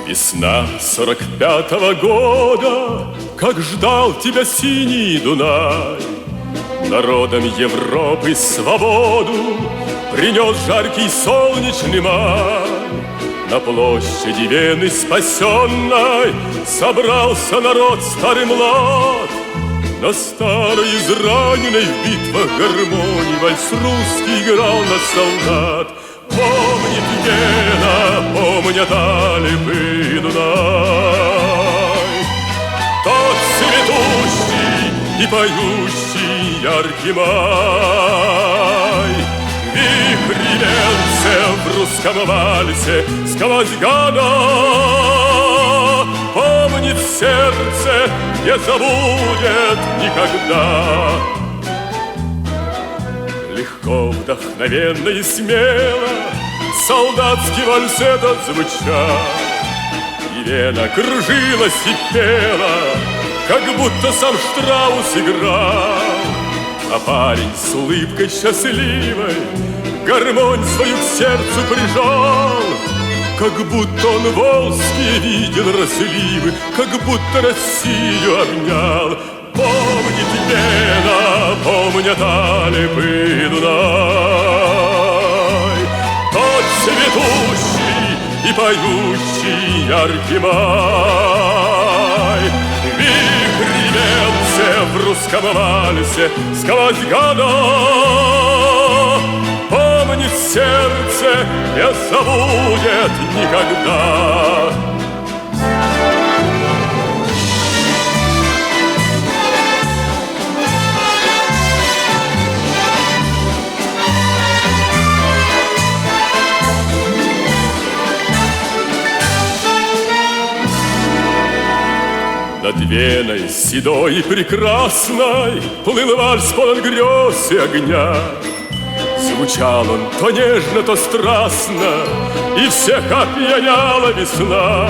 Весна 45-го года, как ждал тебя синий Дунай, народам Европы свободу принес жаркий солнечный май. На площади Вены спасенной собрался народ старый млад. На старой израненной в битвах гармонии вальс русский играл на солдат. Помнит Вена, помнят Альпы и Дунай, тот цветущий и поющий яркий май. Вихрь венцев в русском вальсе сквозь года помнит сердце, не забудет никогда. Легко, вдохновенно и смело солдатский вальс этот звучал, и Вена кружилась и пела, как будто сам Штраус играл. А парень с улыбкой счастливой гармонь свою к сердцу прижал, как будто он волжские видел разливы, как будто Россию обнял. Помнит Вена, помнят Альпы и Дунай, тот цветущий и поющий яркий май. Вихрь венцев в русском вальсе сквозь года помнит сердце, не забудет никогда. Над Веной седой и прекрасной плыл вальс полон грез и огня. Звучал он то нежно, то страстно, и всех опьяняла весна.